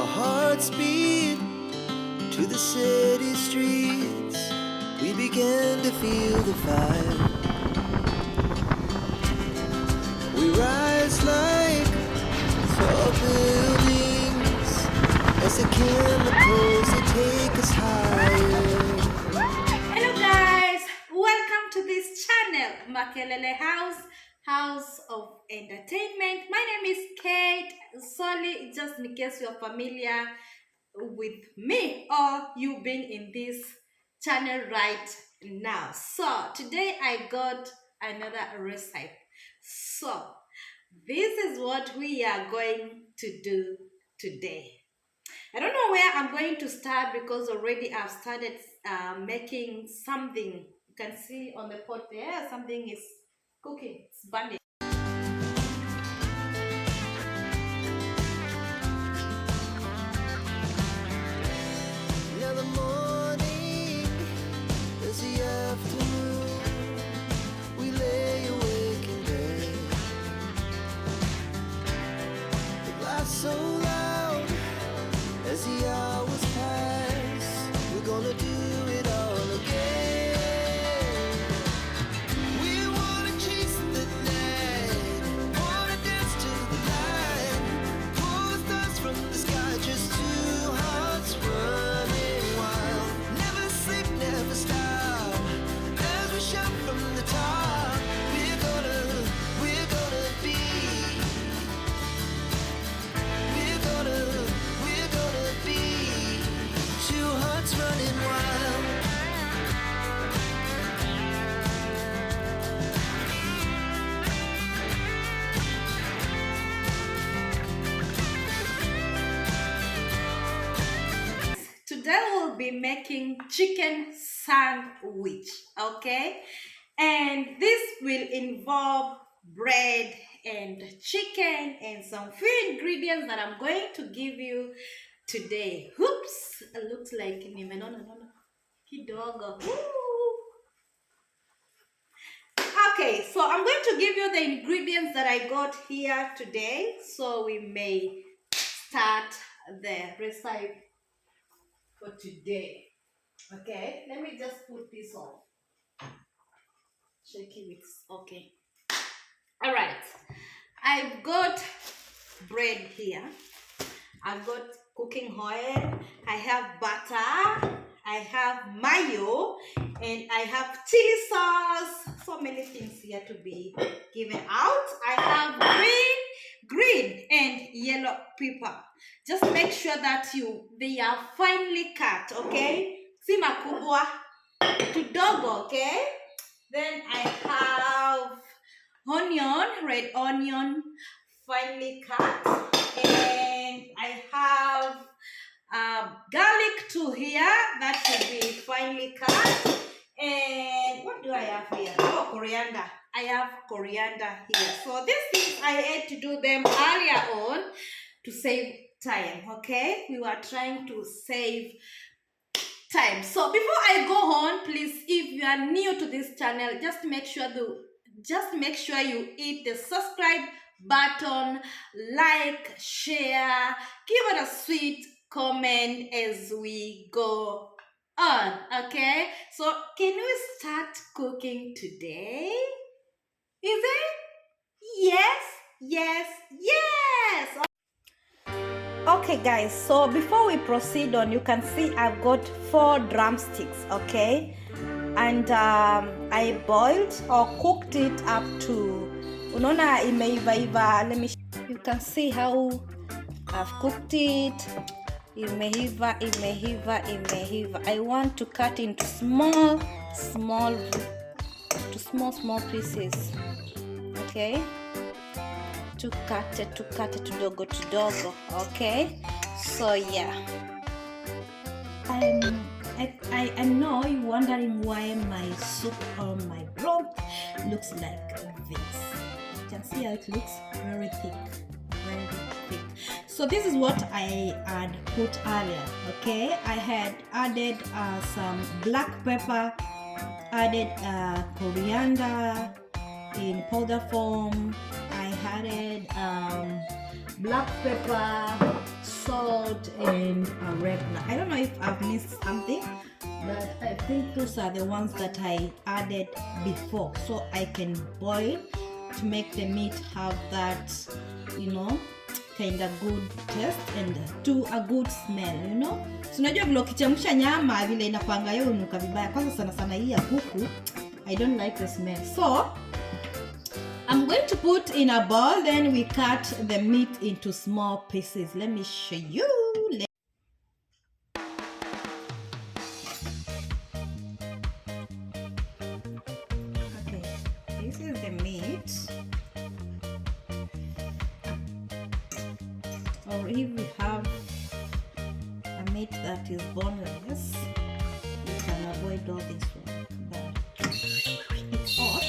Our hearts beat to the city streets. We began to feel the fire. We rise like tall buildings as the chemicals they take us higher. Hello guys, welcome to this channel, MAKELELE House of Entertainment. My name is Kate. Sorry, just in case you're familiar with me or you being in this channel right now. So today I got another recipe. So this is what we are going to do today. I don't know where I'm going to start because already I've started making something. You can see on the pot there, something is cooking. It's burning. Now the morning is the afternoon. We lay awake in bed. It laughs so loud as the hours pass. We're gonna do it all again. We wanna chase the night, wanna dance to the light, pull the stars from the sky, just two hearts running wild. Never sleep, never stop, as we shout from the top. We're gonna be. We're gonna be two hearts running wild. Today we'll be making chicken sandwich, okay? And this will involve bread and chicken and some few ingredients that I'm going to give you today. Oops, it looks like nimenona kidogo. Ooh. Okay, so I'm going to give you the ingredients that I got here today so we may start the recipe for today. Okay, let me just put this on. Check if it's okay. All right, I've got bread here. I've got cooking oil. I have butter. I have mayo, and I have chili sauce. So many things here to be given out. I have green and yellow pepper. Just make sure that they are finely cut, okay? Si makubwa kidogo, okay? Then I have onion, red onion, finely cut, and I have garlic too here, that should be finely cut. And what do I have here? Oh, coriander. I have coriander here. So these things I had to do them earlier on to save time, okay? We were trying to save time. So before I go on, please, if you are new to this channel, just make sure you hit the subscribe button, like, share, give it a sweet comment as we go on, okay? So can we start cooking today? Is it? Yes. Okay guys, so before we proceed on, you can see I've got 4 drumsticks, okay? And I boiled or cooked it up to unaona imeiva. Let me you can see how I've cooked it. Imeiva. I want to cut into small pieces, okay? To cut it tudogo, okay? So yeah, I know you're wondering why my soup or my broth looks like this. You can see how it looks very thick. So this is what I had put earlier, okay? I had added some black pepper, added coriander in powder form. I added black pepper, salt, salt, and oregano. I don't know if I've missed something, but I think those are the ones that I added before, so I can boil to make the meat have that, you know, kind of good taste and to a good smell, you know. So unajua vile ukichemsha nyama vile inakuanga hiyo unuka vibaya, kwanza sana sana hii ya kuku. I don't like the smell. So I'm going to put in a bowl, then we cut the meat into small pieces. Let me show you. Okay, this is the meat. Or if we have a meat that is boneless, you can avoid all this one. But it's hot.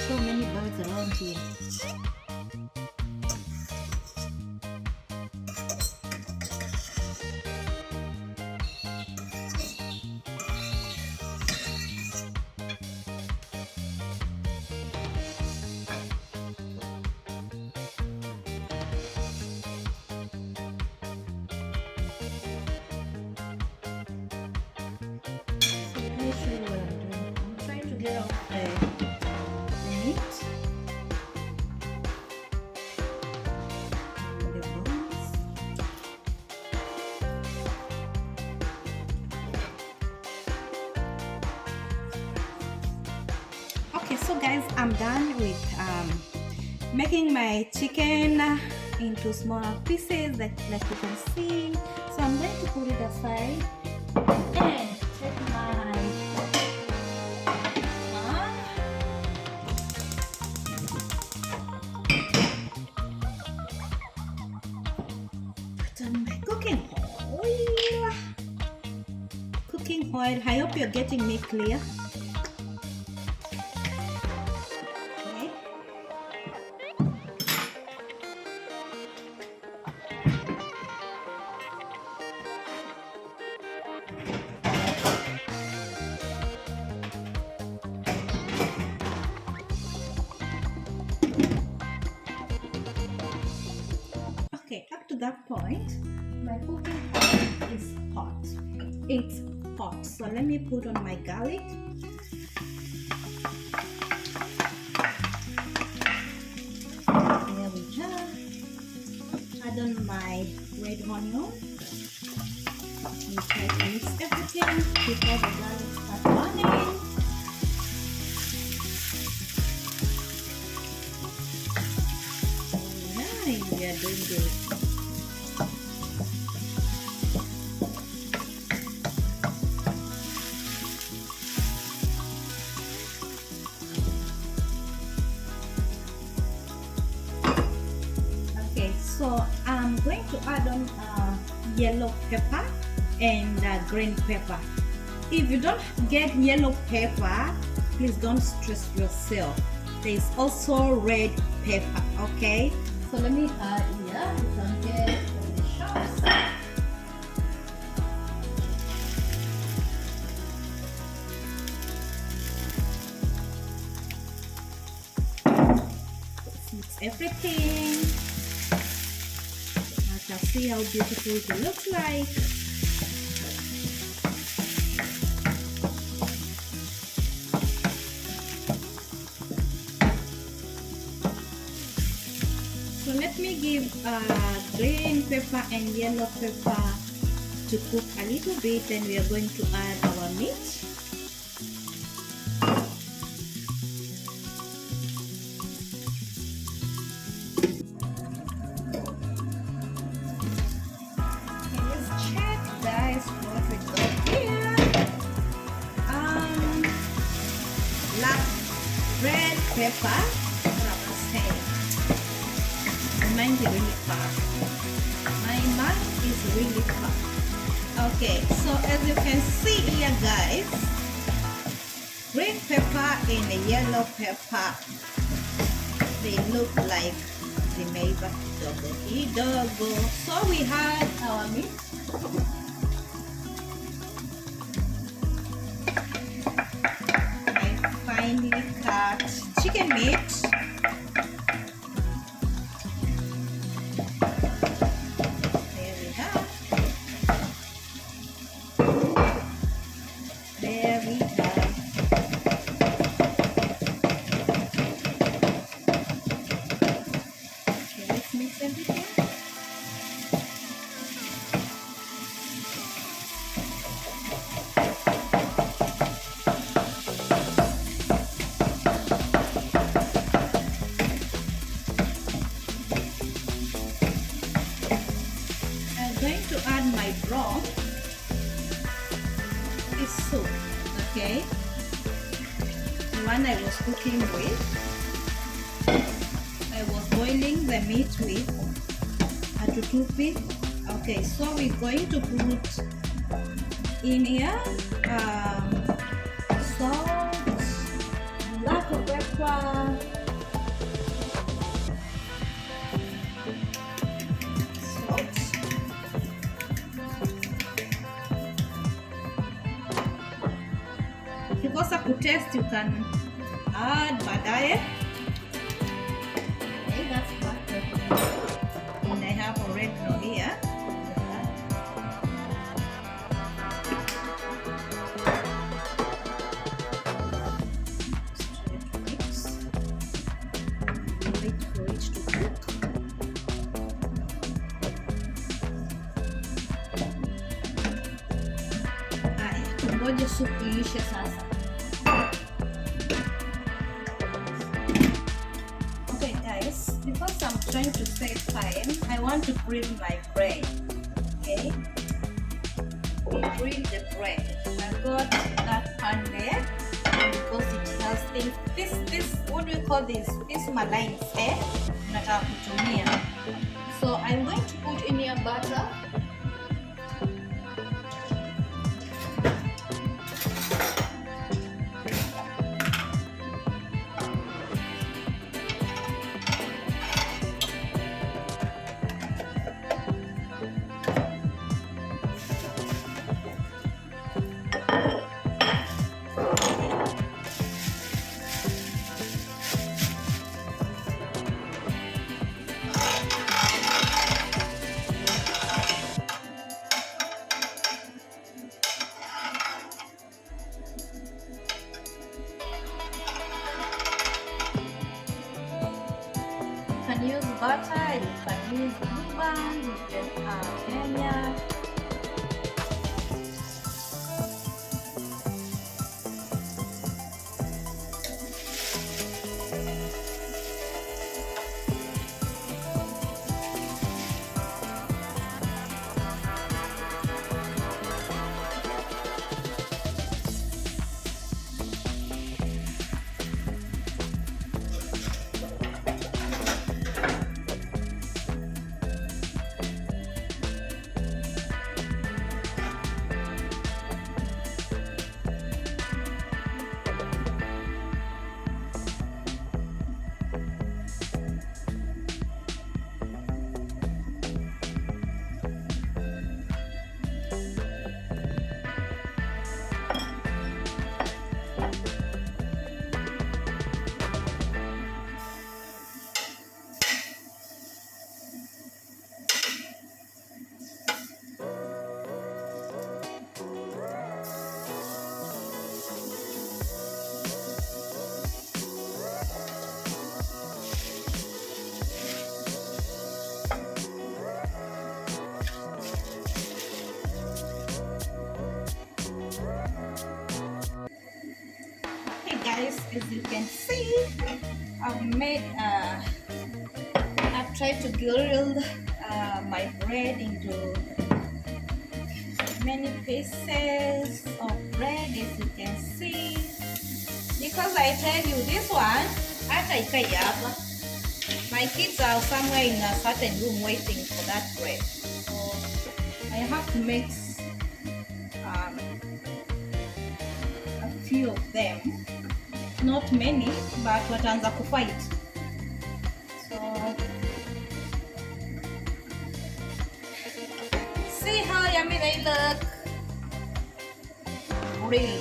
So many birds around here. Let me show you what I'm doing. I'm trying to get off the meat. The bones. Okay, so guys, I'm done with making my chicken into smaller pieces like you can see. So I'm going to put it aside and take my cooking oil. Cooking oil. I hope you're getting me clear. Okay. Okay, up to that point, my cooking oil is hot. It's hot. So let me put on my garlic. There we go. Add on my red onion. We try to mix everything before the garlic starts burning. Nice, we are doing good. So I'm going to add on yellow pepper and green pepper. If you don't get yellow pepper, please don't stress yourself. There is also red pepper, okay? So let me add here. You can get from the shops. Let's mix everything. See how beautiful it looks like. So let me give green pepper and yellow pepper to cook a little bit, then we are going to add our meat. Red pepper, mine is really fast. My mouth is really fast. Okay, so as you can see here, guys, green pepper and a yellow pepper. They look like the neighbor doggo. So we had our meat. I finely cut chicken meat. There we have. There we have. Okay, let's mix everything. I'm going to add my broth. This soup, okay? The one I was cooking with. I was boiling the meat with a tutupi. Okay, so we're going to put in here salt, black pepper, salt. Ukikosa kutaste, you can add baadaye. Okay, that's black pepper. And I have oregano here. Mix. Wait for it to cook. Haya, tungoje supu iishe sasa. Okay guys, because I'm trying to save time, I want to grill my bread. Okay, we grill the bread. I got that pan there because it has this what do we call this? This malines, nataka kutumia. So I'm going to put in here butter. You can use butter, you can use blue band, you can Kenya. Guys, as you can see, I've tried to grill my bread into many pieces of bread, as you can see, because I tell you this one, my kids are somewhere in a certain room waiting for that bread, so I have to mix a few of them. not many, but wataanza kufight. So see how yummy they look. Grilled.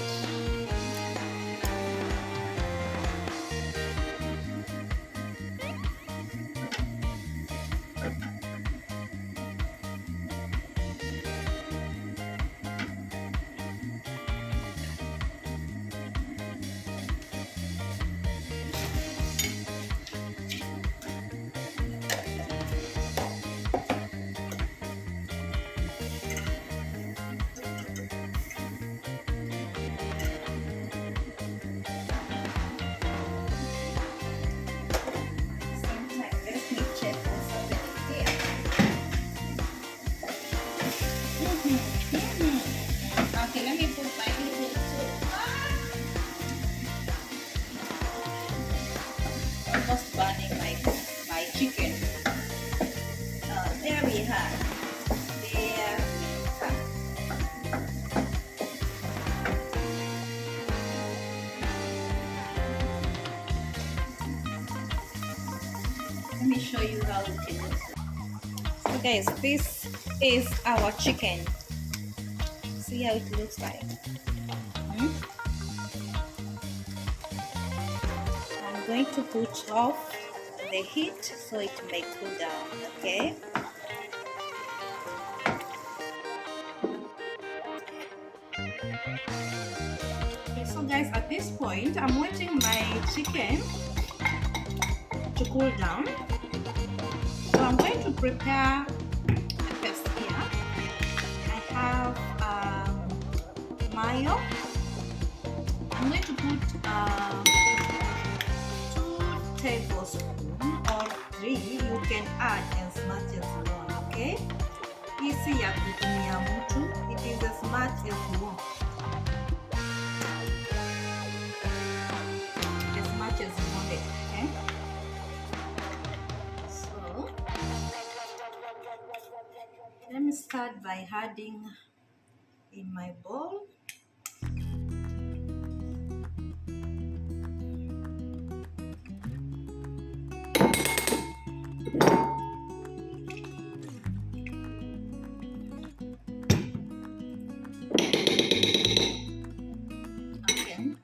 Okay, let me put my little almost burning my chicken. There we have. There we have. Let me show you how it looks. So guys, this is our chicken. See how it looks like. I'm going to put off the heat so it may cool down, okay? Okay, so guys, at this point, I'm waiting my chicken to cool down. So I'm going to prepare the paste here. I have mayo. I'm going to put 2 tablespoons or 3. You can add as much as you want, okay? Easy ya kutumia mtu. It is as much as you want. As much as you want it, okay? So let me start by adding in my bowl. Again,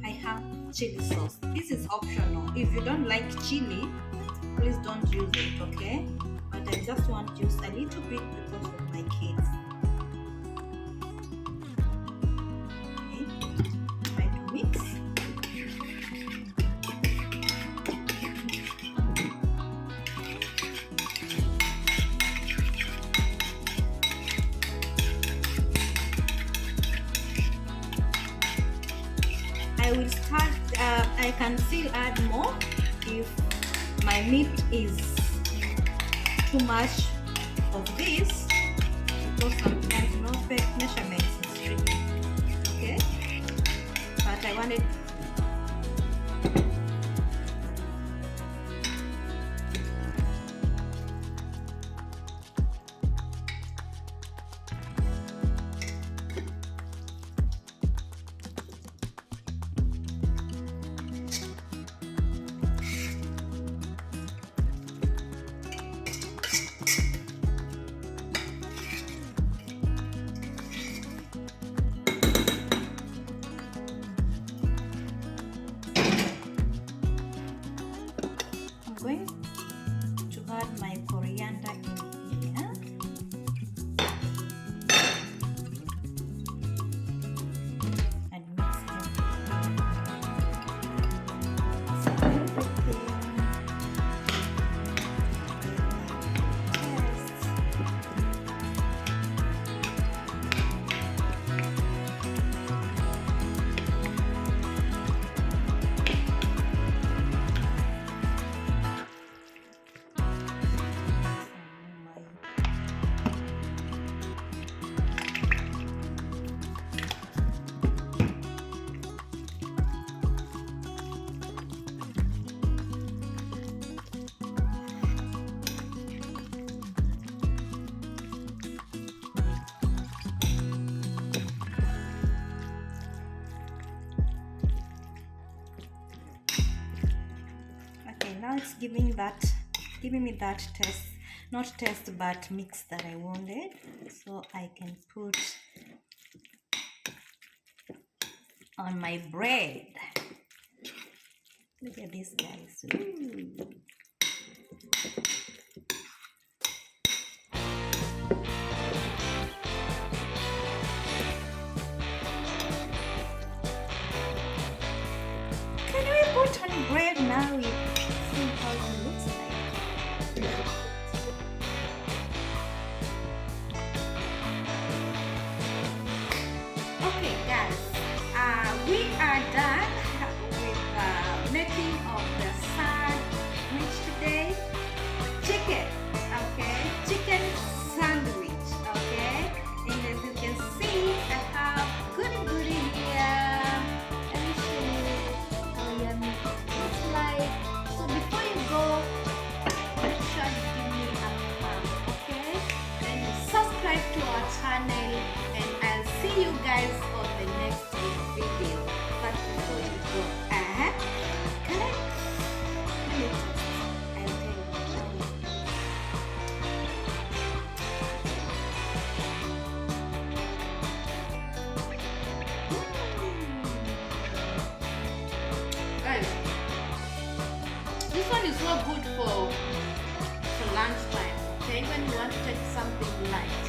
I have chili sauce. This is optional. If you don't like chili, please don't use it, okay? But I just want to use a little bit because of my kids. Okay, try to mix. I will start, I can still add more if my meat is too much of this, because sometimes no fake measurements is tricky, okay? But I wanted it's giving me that taste, not taste but mix that I wanted. So I can put on my bread. Look at this, guys. Ooh. Can we put on bread now? We see how it looks like. Okay, guys, we are done with making of the sandwich today. Chicken, okay, chicken sandwich, okay. And as you can see, I have goody here. Let me show you how yummy it looks like. So before you go, make sure you give me a thumb, okay? And subscribe to our channel, and I'll see you guys on the next video. But before you go, can I? Let me test. I'll tell you. Guys, this one is so good for lunchtime, okay? When you want to take something light.